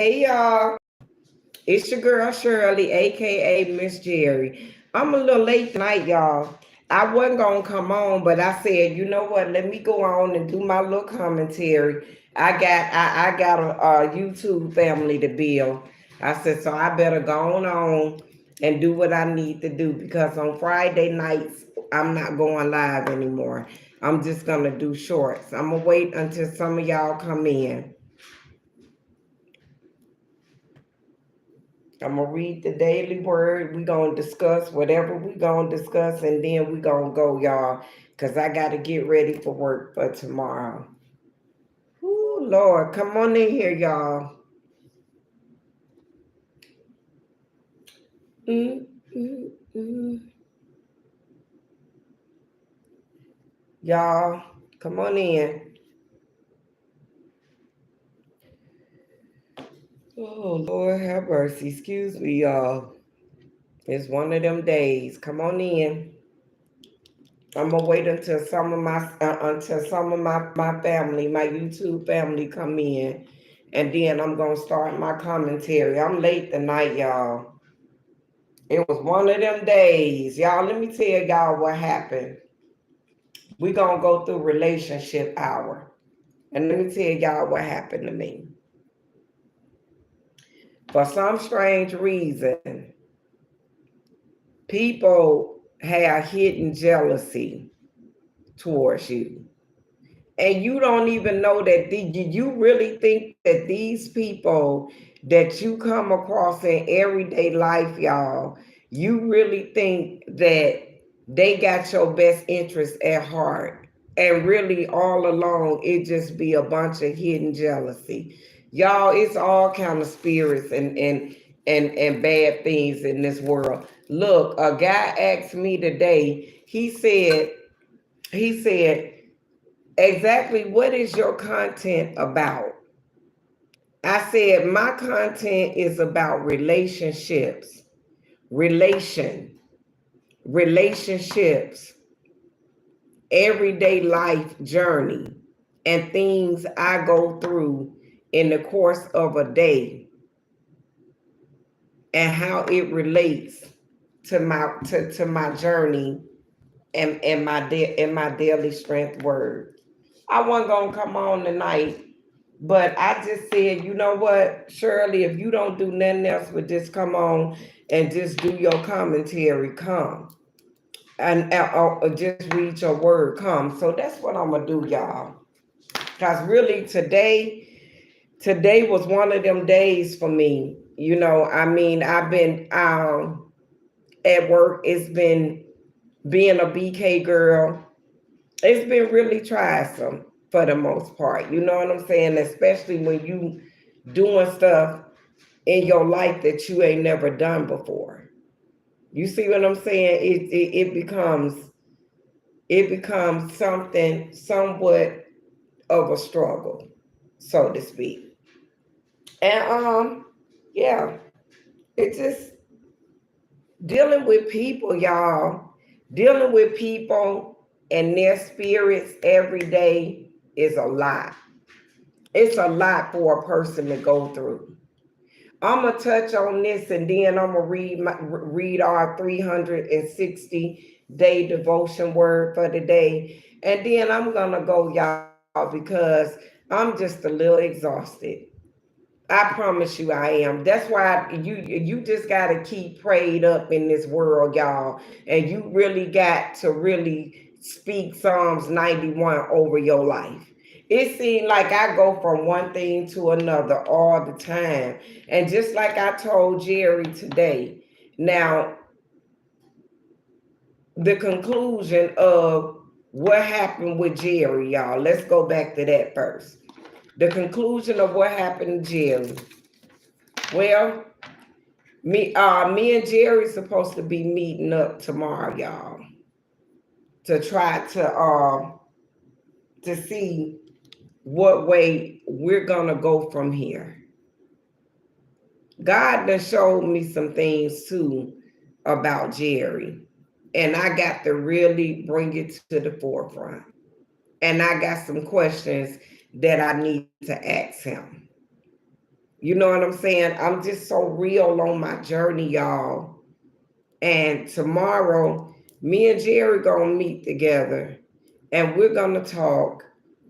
Hey y'all, it's your girl Shirley, aka Miss Gerry. I'm a little late tonight, y'all. I wasn't gonna come on, but I said, you know what? Let me go on and do my little commentary. I got a YouTube family to build. I said, so I better go on and do what I need to do because on Friday nights I'm not going live anymore. I'm just gonna do shorts. I'm gonna wait until some of y'all come in. I'm gonna read the daily word. We gonna discuss whatever we gonna discuss, and then we gonna go, y'all, cause I gotta get ready for work for tomorrow. Ooh, Lord, come on in here, y'all. Mm, mm, mm. Y'all, come on in. Oh Lord, have mercy. Excuse me, y'all. It's one of them days. Come on in. I'm gonna wait until some of my family, my YouTube family, come in, and then I'm gonna start my commentary. I'm late tonight, y'all. It was one of them days, y'all. Let me tell y'all what happened. We gonna go through relationship hour, and let me tell y'all what happened to me. For some strange reason, people have hidden jealousy towards you. And you don't even know that you really think that these people that you come across in everyday life, y'all, you really think that they got your best interest at heart, and really all along it just be a bunch of hidden jealousy. Y'all, it's all kind of spirits and bad things in this world. Look, a guy asked me today, he said exactly what is your content about? I said my content is about relationships, relation, relationships, everyday life journey, and things I go through in the course of a day, and how it relates to my journey and my daily strength word. I wasn't gonna come on tonight. But I just said, you know what, Shirley, if you don't do nothing else but just come on and just do your commentary, come. And or just read your word, come. So that's what I'm going to do, y'all. Because really today was one of them days for me. You know, I mean, I've been at work. It's been being a BK girl. It's been really tiresome for the most part. You know what I'm saying? Especially when you doing stuff in your life that you ain't never done before. You see what I'm saying? It becomes something somewhat of a struggle, so to speak. And yeah, it's just dealing with people, y'all. Dealing with people and their spirits every day is a lot. It's a lot for a person to go through. I'm gonna touch on this, and then I'm gonna read our 360-day devotion word for the day, and then I'm gonna go, y'all, because I'm just a little exhausted. I promise you, I am. That's why you just gotta keep prayed up in this world, y'all, and you really got to really speak Psalms 91 over your life. It seems like I go from one thing to another all the time, and just like I told Gerry today. Now, the conclusion of what happened with Gerry, y'all. Let's go back to that first. The conclusion of what happened to Gerry. Well, me and Gerry supposed to be meeting up tomorrow, y'all, to try to see what way we're gonna go from here. God done showed me some things too about Gerry, and I got to really bring it to the forefront. And I got some questions that I need to ask him. You know what I'm saying? I'm just so real on my journey, y'all. And tomorrow, me and Gerry gonna meet together, and we're gonna talk,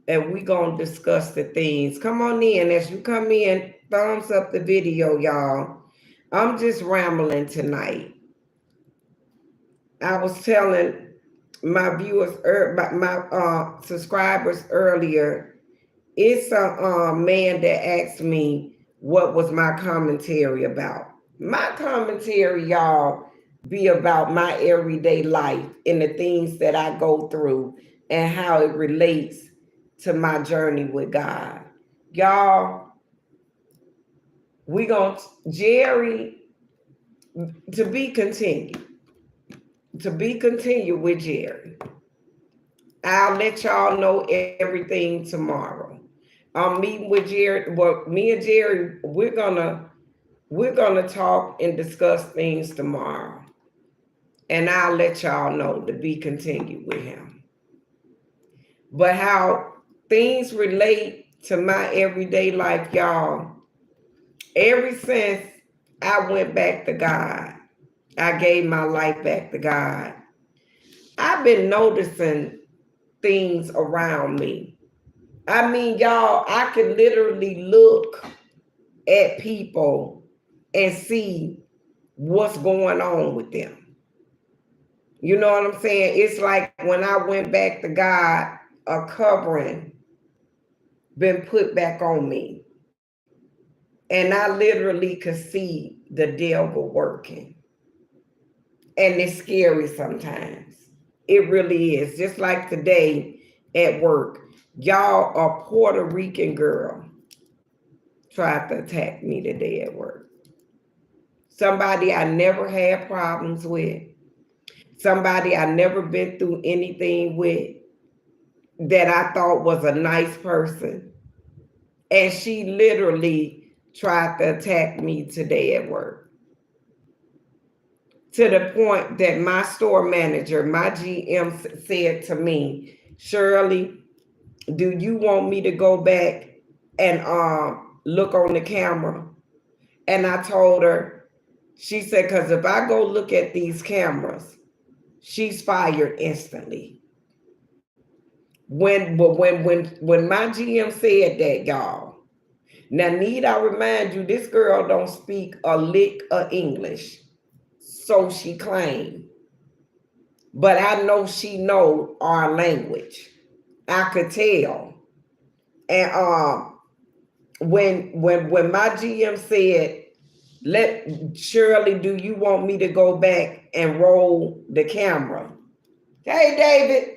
and we're gonna discuss the things. Come on in. As you come in, thumbs up the video, y'all. I'm just rambling tonight. I was telling my viewers, my subscribers earlier. It's a man that asked me what was my commentary about. My commentary, y'all, be about my everyday life and the things that I go through and how it relates to my journey with God. Y'all, we gonna Gerry, to be continued. To be continued with Gerry. I'll let y'all know everything tomorrow. I'm meeting with Gerry. Well, me and Gerry, we're gonna talk and discuss things tomorrow. And I'll let y'all know to be continued with him. But how things relate to my everyday life, y'all, ever since I went back to God, I gave my life back to God. I've been noticing things around me. I mean, y'all, I can literally look at people and see what's going on with them. You know what I'm saying? It's like when I went back to God, a covering been put back on me. And I literally could see the devil working. And it's scary sometimes. It really is. Just like today at work, y'all, a Puerto Rican girl tried to attack me today at work. Somebody I never had problems with, somebody I never been through anything with, that I thought was a nice person. And she literally tried to attack me today at work. To the point that my store manager, my GM, said to me, Shirley, do you want me to go back and look on the camera? And I told her, she said, because if I go look at these cameras, she's fired instantly. When my GM said that, y'all, now need I remind you, this girl don't speak a lick of English, so she claimed. But I know she know our language. I could tell. And when my GM said, let Shirley, do you want me to go back and roll the camera? Hey David,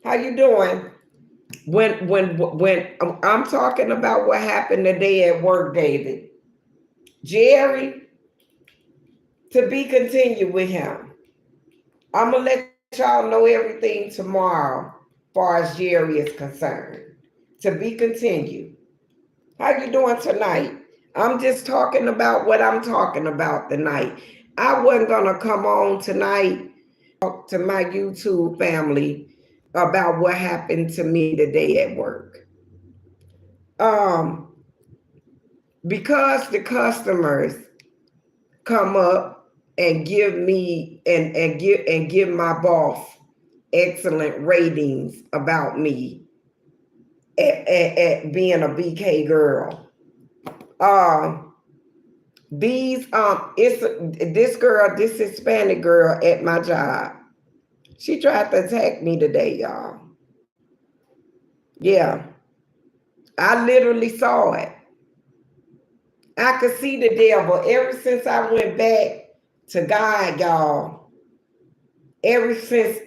how you doing? When I'm talking about what happened today at work, David, Gerry, to be continued with him. I'm gonna let y'all know everything tomorrow, far as Gerry is concerned. To be continued. How you doing tonight? I'm just talking about what I'm talking about tonight. I wasn't gonna come on tonight to my YouTube family about what happened to me today at work. Um, because the customers come up and give me and give my boss excellent ratings about me at being a BK girl. It's this girl, this Hispanic girl at my job. She tried to attack me today, y'all. Yeah, I literally saw it. I could see the devil ever since I went back to God, y'all. Ever since.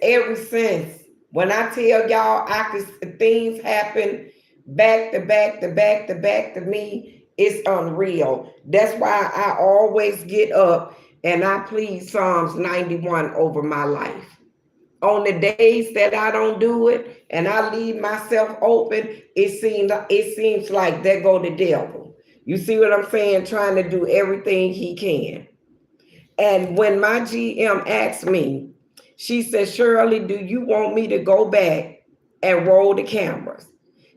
When I tell y'all, I could things happen back to back to back to back to me. It's unreal. That's why I always get up and I plead Psalms 91 over my life. On the days that I don't do it and I leave myself open, it seems like there go the devil. You see what I'm saying? Trying to do everything he can. And when my GM asked me, she said, Shirley, do you want me to go back and roll the cameras?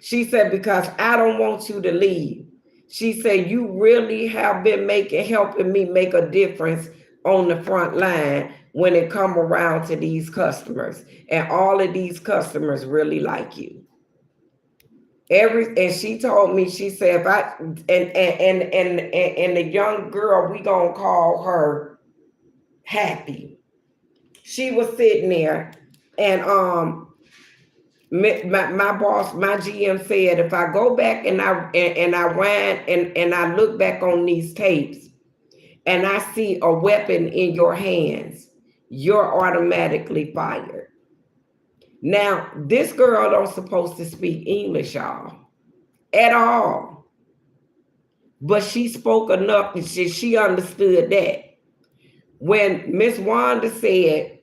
She said, because I don't want you to leave. She said, you really have been helping me make a difference on the front line when it come around to these customers. And all of these customers really like you. And she told me, she said, if I and the young girl, we gonna call her Happy. She was sitting there, and my boss, my GM said, if I go back and I wind and I look back on these tapes and I see a weapon in your hands, you're automatically fired. Now, this girl don't supposed to speak English, y'all, at all. But she spoke enough and she understood that. When Miss Wanda said,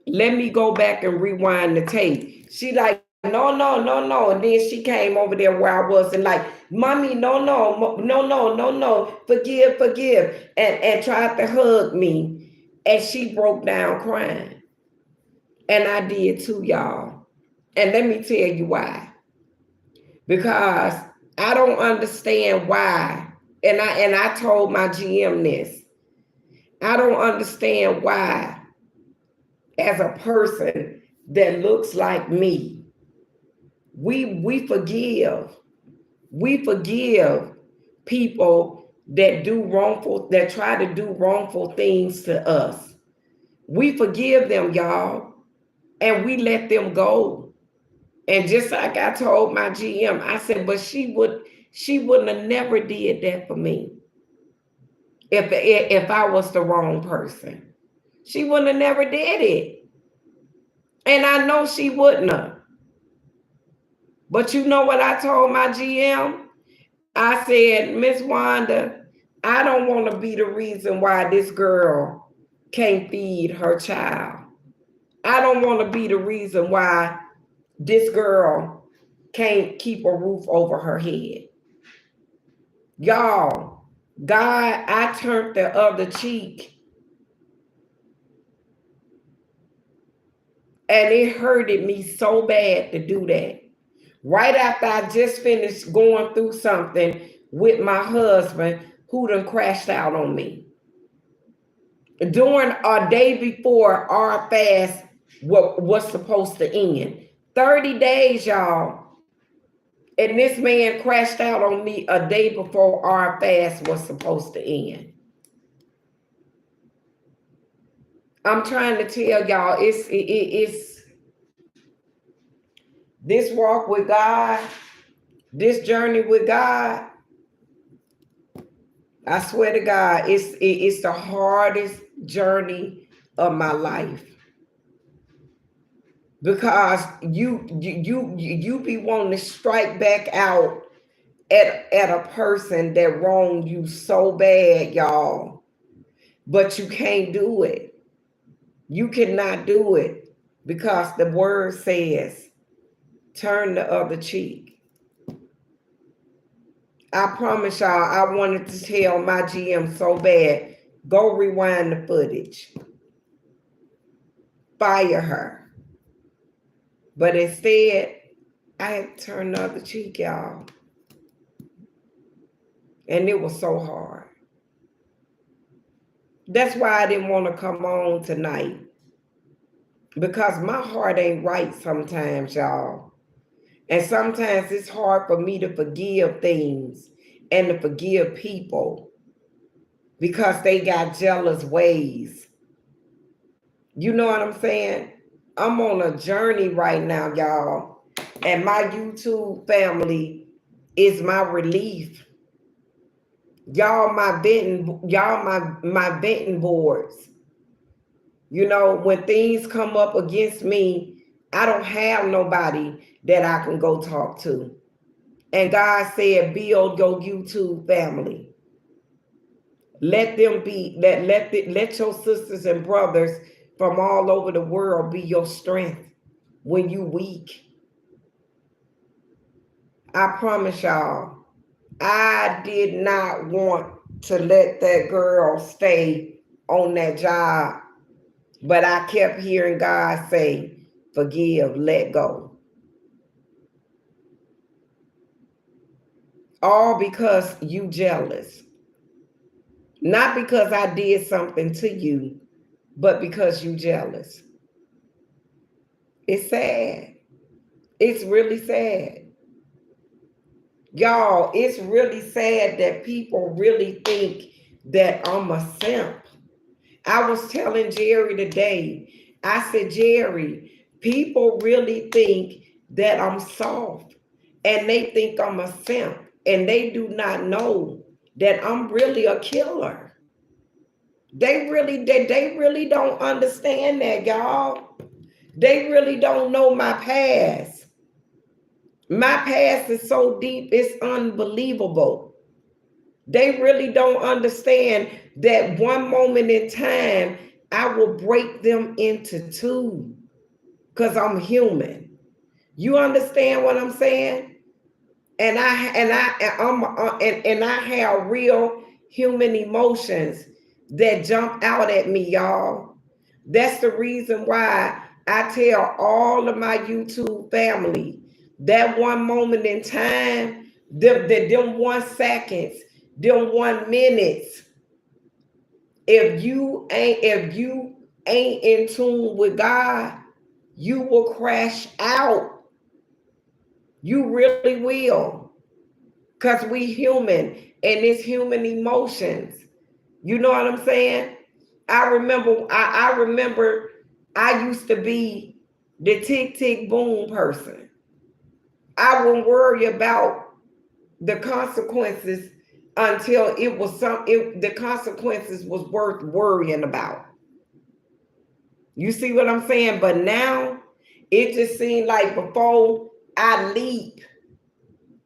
let me go back and rewind the tape, she like, no, no, no, no. And then she came over there where I was and like, mommy, no, no, no, no, no, no, forgive, forgive. And tried to hug me. And she broke down crying. And I did too, y'all. And let me tell you why. Because I don't understand why. And I told my GM this. I don't understand why, as a person that looks like me, we forgive. We forgive people that try to do wrongful things to us. We forgive them, y'all, and we let them go. And just like I told my GM, I said, but she wouldn't have never did that for me if I was the wrong person. She wouldn't have never did it. And I know she wouldn't have. But you know what I told my GM? I said, Miss Wanda, I don't want to be the reason why this girl can't feed her child. I don't want to be the reason why this girl can't keep a roof over her head. Y'all, God, I turned the other cheek. And it hurted me so bad to do that. Right after I just finished going through something with my husband who done crashed out on me. During a day before our fast was supposed to end. 30 days, y'all. And this man crashed out on me a day before our fast was supposed to end. I'm trying to tell y'all, it's this walk with God, this journey with God. I swear to God, it's the hardest journey of my life. Because you be wanting to strike back out at a person that wronged you so bad, y'all. But you can't do it. You cannot do it because the word says, turn the other cheek. I promise y'all, I wanted to tell my GM so bad, go rewind the footage. Fire her. But instead, I had to turn the other cheek, y'all. And it was so hard. That's why I didn't want to come on tonight. Because my heart ain't right sometimes, y'all. And sometimes it's hard for me to forgive things and to forgive people because they got jealous ways. You know what I'm saying? I'm on a journey right now, y'all. And my YouTube family is my relief. Y'all my venting boards. You know, when things come up against me, I don't have nobody that I can go talk to. And God said, build your YouTube family. Let them be, let your sisters and brothers from all over the world be your strength when you weak. I promise y'all, I did not want to let that girl stay on that job, but I kept hearing God say, forgive, let go. all because you jealous. Not because I did something to you, but because you jealous. It's sad. It's really sad. Y'all, it's really sad that people really think that I'm a simp. I was telling Gerry today, I said, Gerry, people really think that I'm soft and they think I'm a simp and they do not know that I'm really a killer. They really don't understand that, y'all. They really don't know my past. My past is so deep, it's unbelievable. They really don't understand that one moment in time, I will break them into two because I'm human. You understand what I'm saying? And I have real human emotions that jump out at me, y'all. That's the reason why I tell all of my YouTube family that one moment in time, them 1 seconds, them 1 minutes. If you ain't in tune with God, you will crash out. You really will. Because we human and it's human emotions. You know what I'm saying? I remember I used to be the tick tick boom person. I wouldn't worry about the consequences until the consequences was worth worrying about. You see what I'm saying? But now it just seemed like before I leap,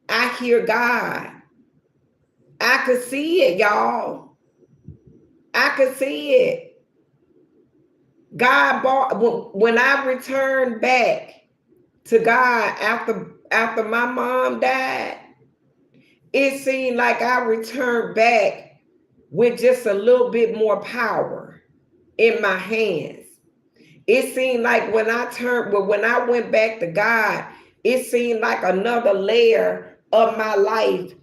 I hear God. I could see it, y'all. I could see it. God bought when I returned back to God after my mom died. It seemed like I returned back with just a little bit more power in my hands. It seemed like when I went back to God, it seemed like another layer of my life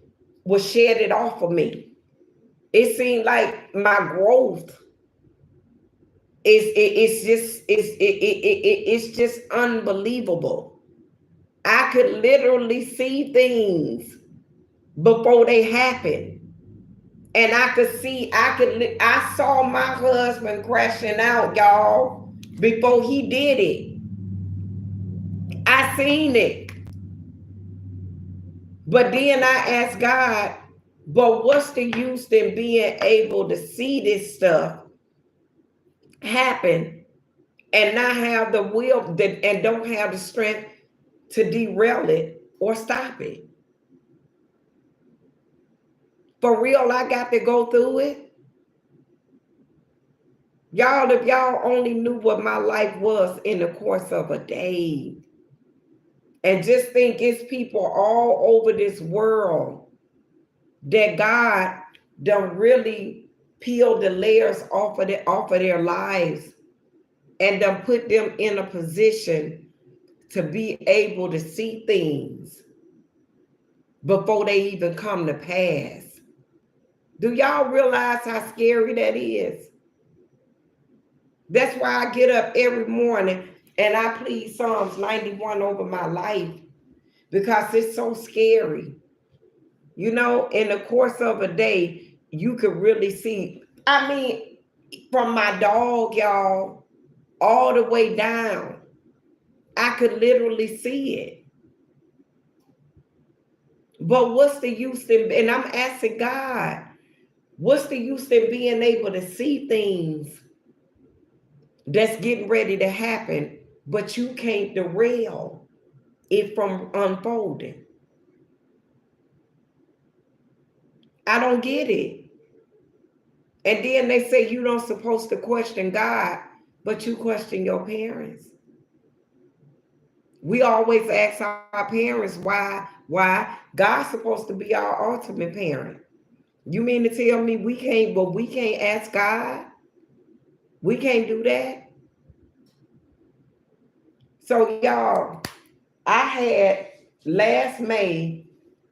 was shedded off of me. It seemed like my growth it's just unbelievable. I could literally see things before they happened. And I saw my husband crashing out, y'all, before he did it. I seen it. But then I asked God, but what's the use in being able to see this stuff happen and not have the will and don't have the strength to derail it or stop it? For real, I got to go through it. Y'all, if y'all only knew what my life was in the course of a day. And just think it's people all over this world that God done really peel the layers off of their lives and done put them in a position to be able to see things before they even come to pass. Do y'all realize how scary that is? That's why I get up every morning and I plead Psalms 91 over my life because it's so scary. You know, in the course of a day, you could really see. I mean, from my dog, y'all, all the way down, I could literally see it. But what's the use and I'm asking God, what's the use in being able to see things that's getting ready to happen, but you can't derail it from unfolding? I don't get it. And then they say you don't supposed to question God, but you question your parents. We always ask our parents why God's supposed to be our ultimate parent. You mean to tell me we can't ask God? We can't do that? So y'all, I had last May,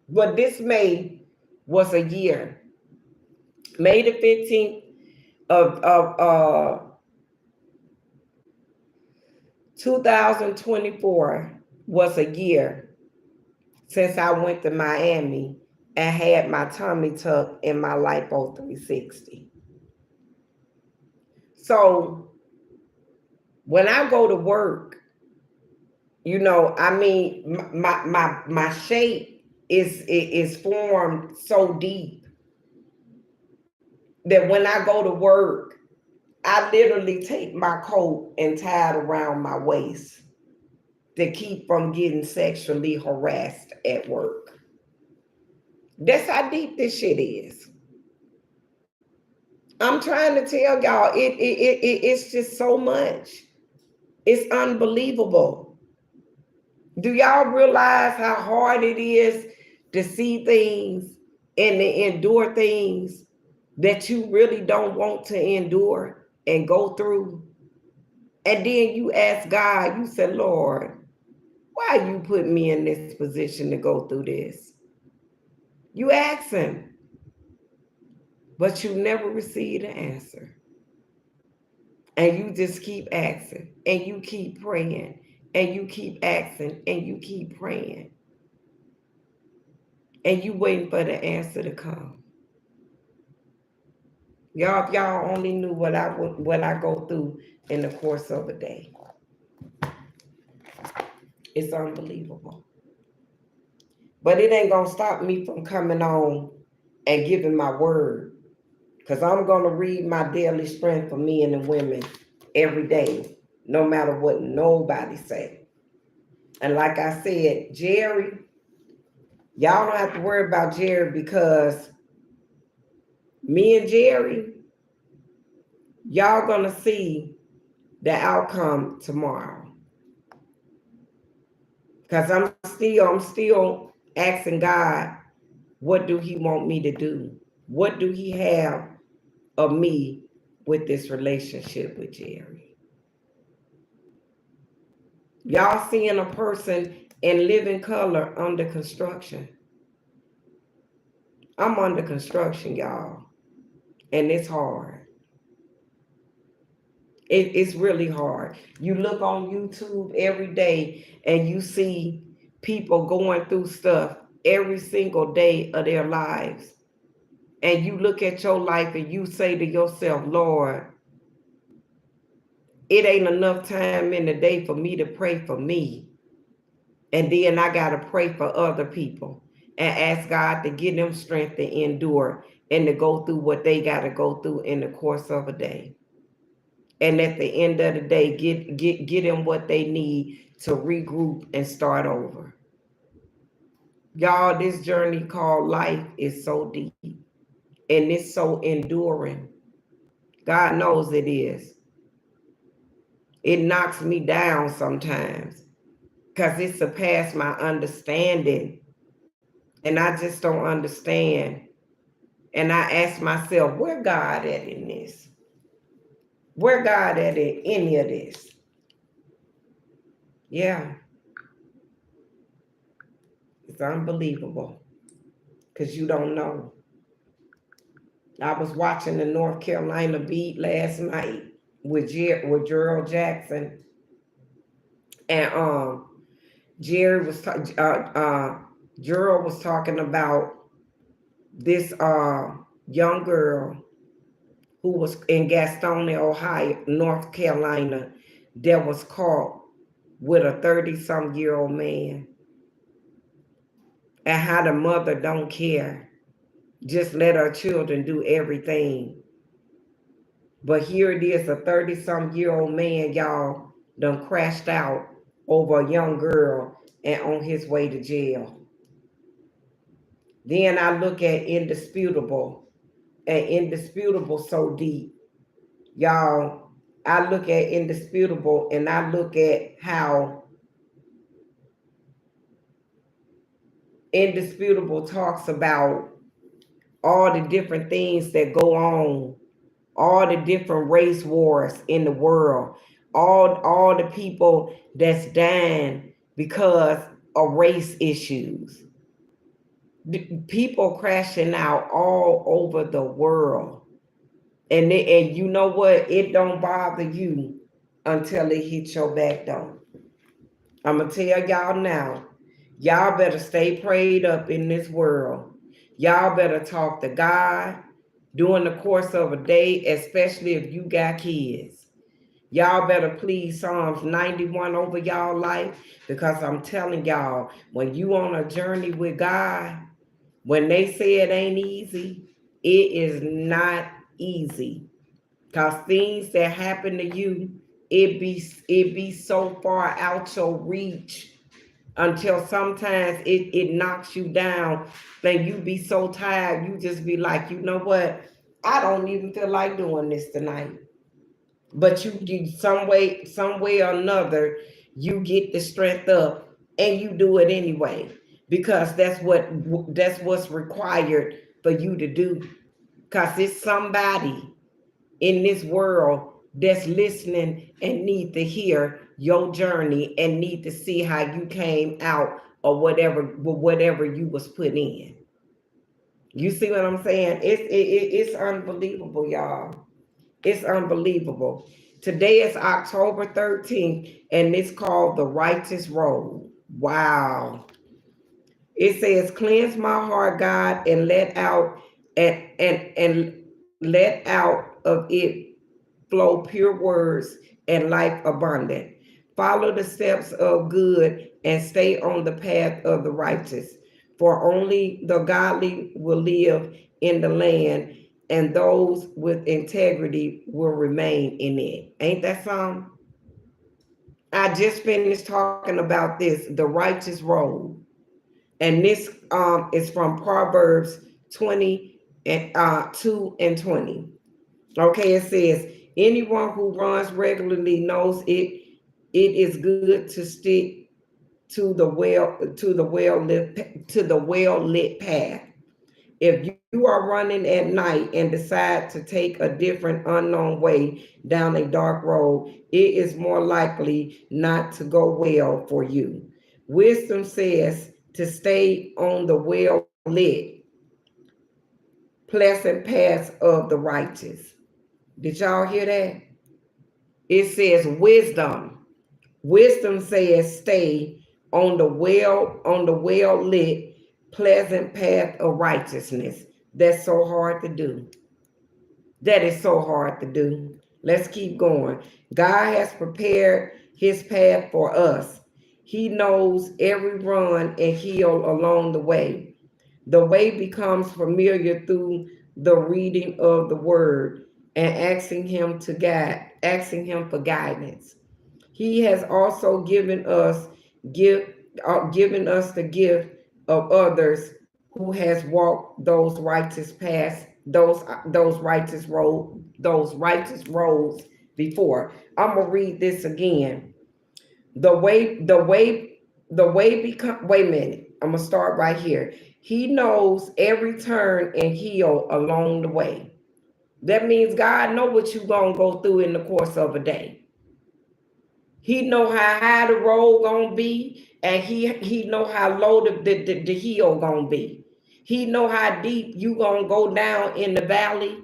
but this May, was a year. May the 15th of 2024 was a year since I went to Miami and had my tummy tuck in my lipo 360. So when I go to work, I mean, my shape is formed so deep that when I go to work, I literally take my coat and tie it around my waist to keep from getting sexually harassed at work. That's how deep this shit is. I'm trying to tell y'all, it's just so much. It's unbelievable. Do y'all realize how hard it is to see things and to endure things that you really don't want to endure and go through? And then you ask God, you say, Lord, why you put me in this position to go through this? You ask him, but you never receive the answer. And you just keep asking, and you keep praying, and you keep asking, and you keep praying. And you waiting for the answer to come. Y'all, if y'all only knew what I go through in the course of a day. It's unbelievable. But it ain't gonna stop me from coming on and giving my word. Because I'm gonna read my daily strength for men and women every day, no matter what nobody say. And like I said, Gerry, y'all don't have to worry about Gerry because me and Gerry, y'all gonna see the outcome tomorrow. Because I'm still asking God, what do he want me to do? What do he have of me with this relationship with Gerry? Y'all seeing a person in living color under construction. I'm under construction, y'all. And it's hard. It's really hard. You look on YouTube every day and you see people going through stuff every single day of their lives. And you look at your life and you say to yourself, Lord, it ain't enough time in the day for me to pray for me. And then I got to pray for other people and ask God to give them strength to endure and to go through what they got to go through in the course of a day. And at the end of the day, get them what they need to regroup and start over. Y'all, this journey called life is so deep and it's so enduring. God knows it is. It knocks me down sometimes because it surpassed my understanding. And I just don't understand. And I ask myself, where God at in this? Where God at in any of this? Yeah, it's unbelievable because you don't know. I was watching the North Carolina beat last night with Gerald Jackson, and Gerry was Gerald was talking about this young girl who was in Gastonia, Ohio, North Carolina, that was caught with a 30-some-year-old man, and how the mother don't care, just let her children do everything. But here it is, a 30-some-year-old man, y'all, done crashed out over a young girl and on his way to jail. Then I look at indisputable, and indisputable so deep. Y'all, I look at indisputable and I look at how indisputable talks about all the different things that go on, all the different race wars in the world, all the people that's dying because of race issues. People crashing out all over the world. And you know what? It don't bother you until it hits your back door. I'm gonna tell y'all now. Y'all better stay prayed up in this world. Y'all better talk to God during the course of a day, especially if you got kids. Y'all better please Psalms 91 over y'all life, because I'm telling y'all, when you on a journey with God, when they say it ain't easy, it is not easy. Cause things that happen to you, it be so far out your reach until sometimes it knocks you down. Then you be so tired, you just be like, you know what? I don't even feel like doing this tonight. But you some way or another, you get the strength up and you do it anyway. Because that's what's required for you to do. Cause it's somebody in this world that's listening and need to hear your journey and need to see how you came out or whatever you was put in. You see what I'm saying? It's unbelievable, y'all. It's unbelievable. Today is October 13th, and it's called the Righteous Road. Wow. It says, cleanse my heart, God, and and let out of it flow pure words and life abundant. Follow the steps of good and stay on the path of the righteous. For only the godly will live in the land, and those with integrity will remain in it. Ain't that something? I just finished talking about this, the righteous road. And this is from Proverbs 20 and 2 and 20. Okay, it says, anyone who runs regularly knows it is good to stick to the well lit path. If you are running at night and decide to take a different unknown way down a dark road, it is more likely not to go well for you. Wisdom says to stay on the well lit, pleasant paths of the righteous. Did y'all hear that? It says wisdom. Wisdom says stay on the well lit, pleasant path of righteousness. That's so hard to do. That is so hard to do. Let's keep going. God has prepared his path for us. He knows every run and hill along the way. The way becomes familiar through the reading of the word and asking him for guidance. He has also give, given us the gift of others who has walked those righteous paths, those righteous roads before. I'm gonna read this again. The way, the way, the way become. Wait a minute. I'm gonna start right here. He knows every turn and hill along the way. That means God know what you gonna go through in the course of a day. He know how high the road gonna be, and he know how low the hill gonna be. He know how deep you gonna go down in the valley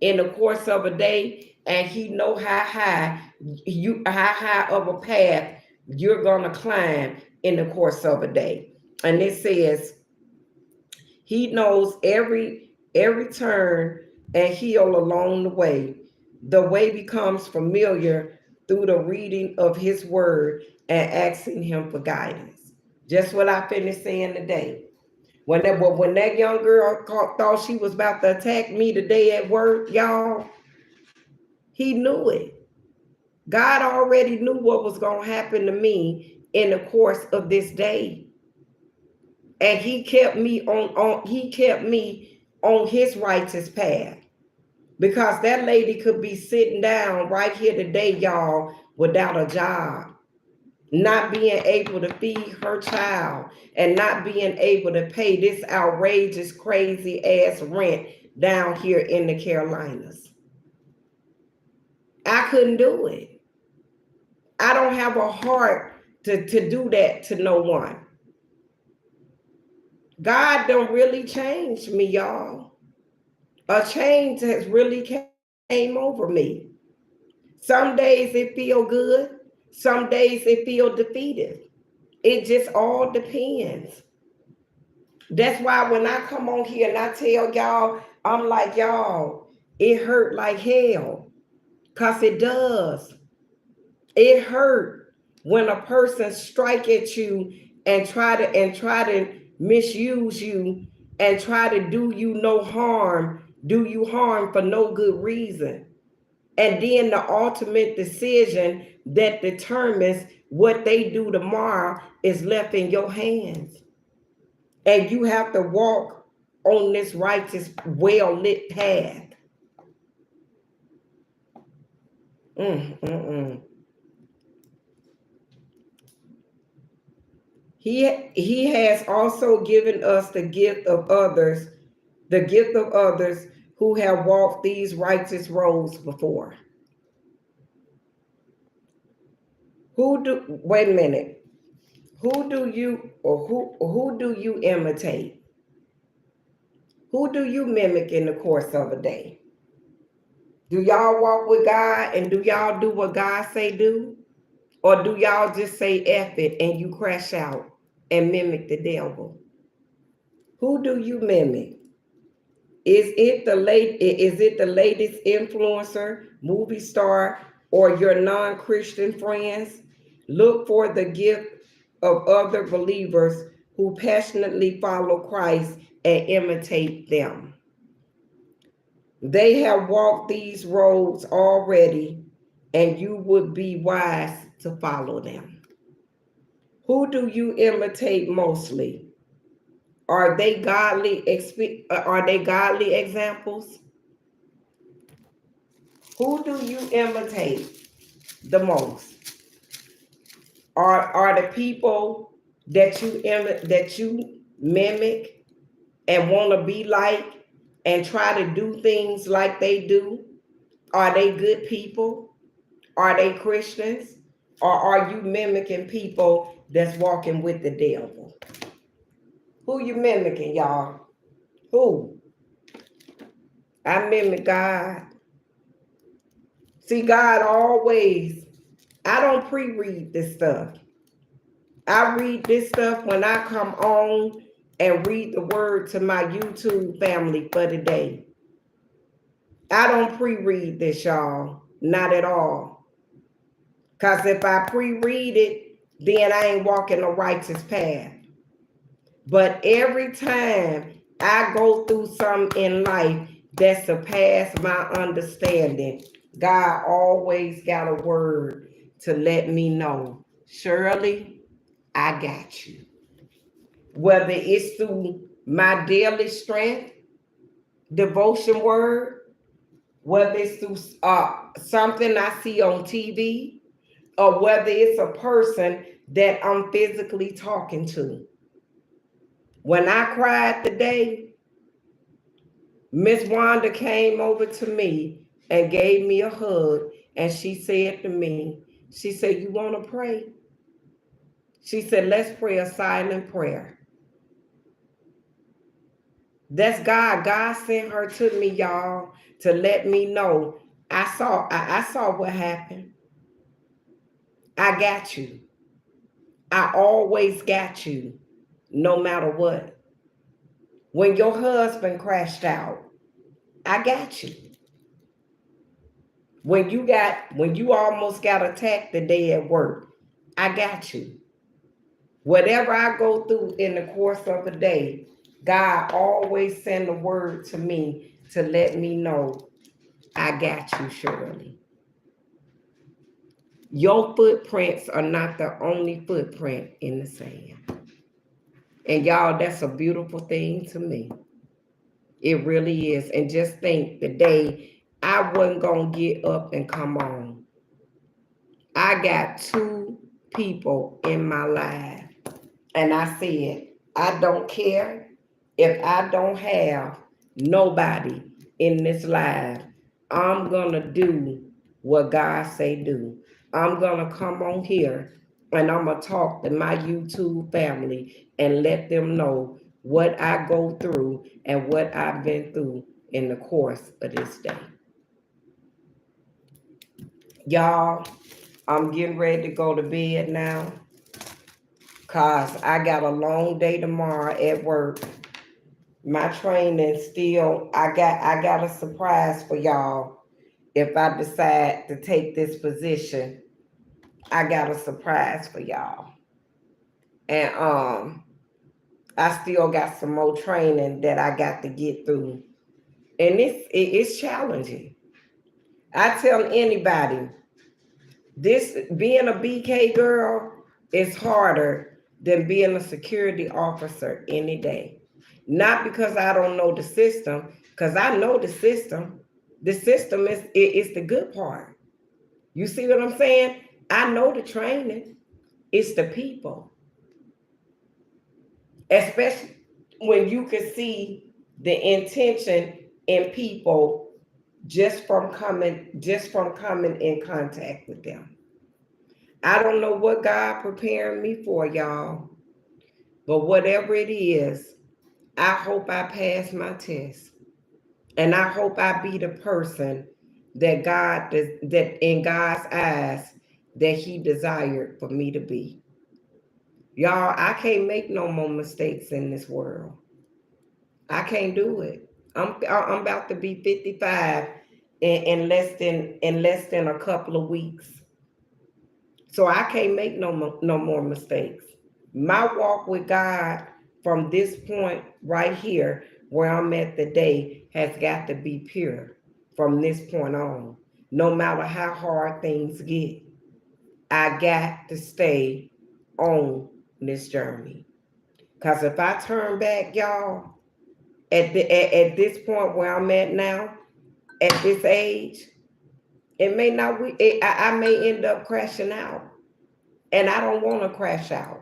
in the course of a day, and he know how high of a path you're gonna climb in the course of a day. And it says he knows every turn and hill along the way. The way becomes familiar through the reading of his word and asking him for guidance. Just what I finished saying today. When that young girl thought she was about to attack me today at work, y'all, he knew it. God already knew what was going to happen to me in the course of this day. And he kept me on his righteous path. Because that lady could be sitting down right here today, y'all, without a job, not being able to feed her child, and not being able to pay this outrageous, crazy ass rent down here in the Carolinas. I couldn't do it. I don't have a heart to do that to no one. God don't really change me, y'all. A change has really came over me. Some days it feel good, some days it feel defeated. It just all depends. That's why when I come on here and I tell y'all, I'm like, y'all, it hurt like hell. Cause it does. It hurt when a person strike at you and try to misuse you and try to do you no harm, do you harm for no good reason. And then the ultimate decision that determines what they do tomorrow is left in your hands. And you have to walk on this righteous, well lit path. Mm, mm, mm. He has also given us the gift of others who have walked these righteous roads before. Who do wait a minute? Who do you or who do you imitate? Who do you mimic in the course of a day? Do y'all walk with God and do y'all do what God say do? Or do y'all just say F it and you crash out and mimic the devil? Who do you mimic? Is it the latest influencer, movie star, or your non-Christian friends? Look for the gift of other believers who passionately follow Christ and imitate them. They have walked these roads already, and you would be wise to follow them. Who do you imitate mostly? Are they godly examples? Who do you imitate the most? Are the people that you mimic and want to be like and try to do things like they do? Are they good people? Are they Christians? Or are you mimicking people that's walking with the devil? Who you mimicking, y'all? Who? I mimic God. See, God always, I don't pre-read this stuff. I read this stuff when I come on and read the word to my YouTube family for the day. I don't pre-read this, y'all. Not at all. Because if I pre-read it, then I ain't walking a righteous path. But every time I go through something in life that surpass my understanding, God always got a word to let me know, Shirley, I got you. Whether it's through my daily strength, devotion word, whether it's through something I see on TV, or whether it's a person that I'm physically talking to. When I cried today, Miss Wanda came over to me and gave me a hug, and she said to me, she said, "You want to pray?" She said, "Let's pray a silent prayer." That's God. God sent her to me, y'all, to let me know I saw what happened. I got you. I always got you, no matter what. When your husband crashed out, I got you. When you almost got attacked the day at work, I got you. Whatever I go through in the course of a day, God always send a word to me to let me know I got you, Shirley. Your footprints are not the only footprint in the sand. And y'all, that's a beautiful thing to me. It really is. And just think the day I wasn't going to get up and come on. I got two people in my life. And I said, I don't care if I don't have nobody in this life. I'm going to do what God say do. I'm going to come on here and I'm going to talk to my YouTube family and let them know what I go through and what I've been through in the course of this day. Y'all, I'm getting ready to go to bed now because I got a long day tomorrow at work. My training still, I got a surprise for y'all. If I decide to take this position, I got a surprise for y'all. And I still got some more training that I got to get through. And it's challenging. I tell anybody, this being a BK girl is harder than being a security officer any day. Not because I don't know the system, because I know the system. The system is the good part. You see what I'm saying? I know the training. It's the people. Especially when you can see the intention in people just from coming in contact with them. I don't know what God preparing me for, y'all, but whatever it is, I hope I pass my test. And I hope I be the person that God does, that in God's eyes that He desired for me to be. Y'all, I can't make no more mistakes in this world. I can't do it. I'm about to be 55 in less than a couple of weeks. So I can't make no more mistakes. My walk with God from this point right here where I'm at today has got to be pure from this point on. No matter how hard things get, I got to stay on this journey. Cause if I turn back, y'all, at this point where I'm at now, at this age, it may not. I may end up crashing out, and I don't want to crash out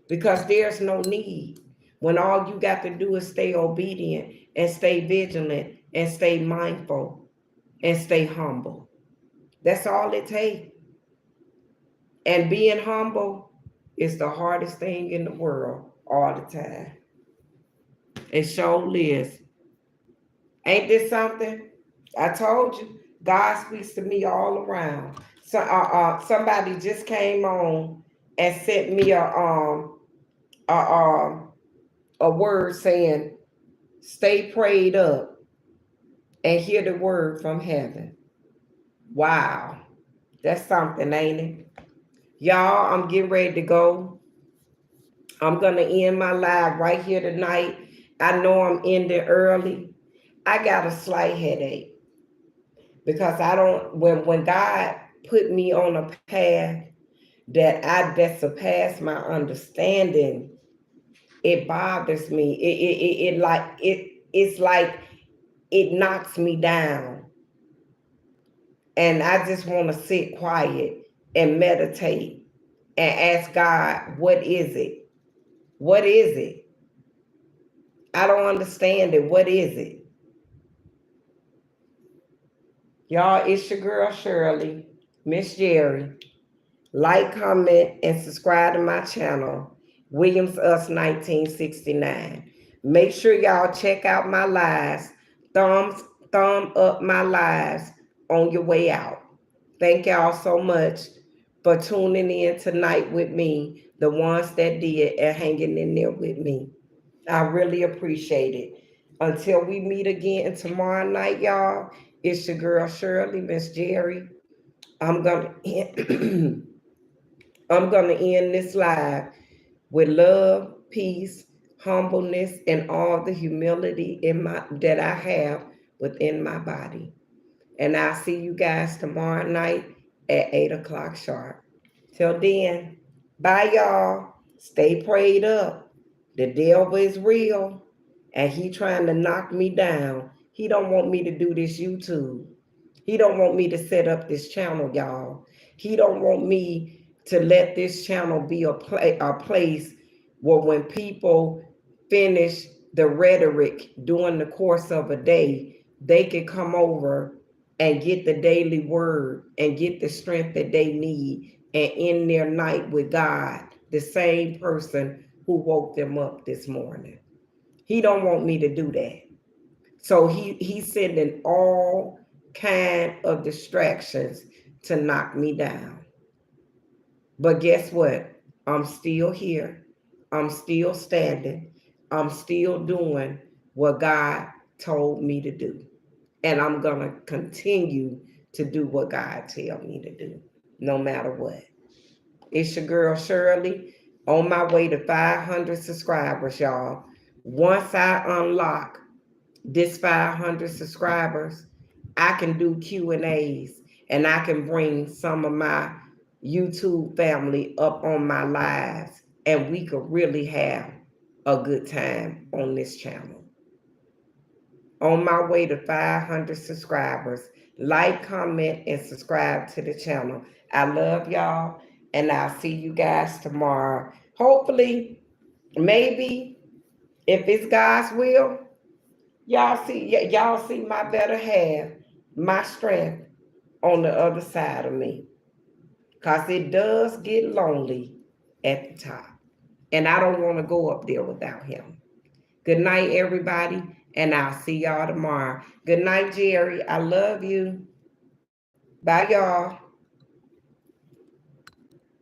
because there's no need. When all you got to do is stay obedient and stay vigilant and stay mindful and stay humble. That's all it takes. And being humble is the hardest thing in the world all the time. It sure is. Ain't this something? I told you, God speaks to me all around. So, somebody just came on and sent me a, a word saying, "Stay prayed up and hear the word from heaven." Wow, that's something, ain't it? Y'all, I'm getting ready to go. I'm gonna end my live right here tonight. I know I'm ending early. I got a slight headache because I don't. When God put me on a path that surpassed my understanding, it bothers me. It's like it knocks me down, and I just want to sit quiet and meditate and ask God, what is it? What is it? I don't understand it. What is it? Y'all, it's your girl Shirley, Miss Gerry. Like, comment, and subscribe to my channel, Williams Us 1969. Make sure y'all check out my lives. Thumbs thumb up my lives on your way out. Thank y'all so much for tuning in tonight with me, the ones that did and hanging in there with me. I really appreciate it. Until we meet again tomorrow night, y'all, it's your girl Shirley, Miss Gerry. I'm gonna I'm going to end this live with love, peace, humbleness, and all the humility that I have within my body. And I'll see you guys tomorrow night at 8 o'clock sharp. Till then, bye y'all. Stay prayed up. The devil is real and he trying to knock me down. He don't want me to do this YouTube. He don't want me to set up this channel, y'all. He don't want me to let this channel be a place where when people finish the rhetoric during the course of a day, they can come over and get the daily word and get the strength that they need and end their night with God, the same person who woke them up this morning. He don't want me to do that. So he's sending all kind of distractions to knock me down. But guess what? I'm still here. I'm still standing. I'm still doing what God told me to do. And I'm going to continue to do what God tell me to do, no matter what. It's your girl Shirley on my way to 500 subscribers, y'all. Once I unlock this 500 subscribers, I can do Q&As and I can bring some of my YouTube family up on my lives and we could really have a good time on this channel. On my way to 500 subscribers, like, comment, and subscribe to the channel. I love y'all and I'll see you guys tomorrow. Hopefully, maybe if it's God's will, y'all see my better half, my strength on the other side of me. Cause it does get lonely at the top. And I don't want to go up there without him. Good night, everybody, and I'll see y'all tomorrow. Good night, Gerry. I love you. Bye, y'all.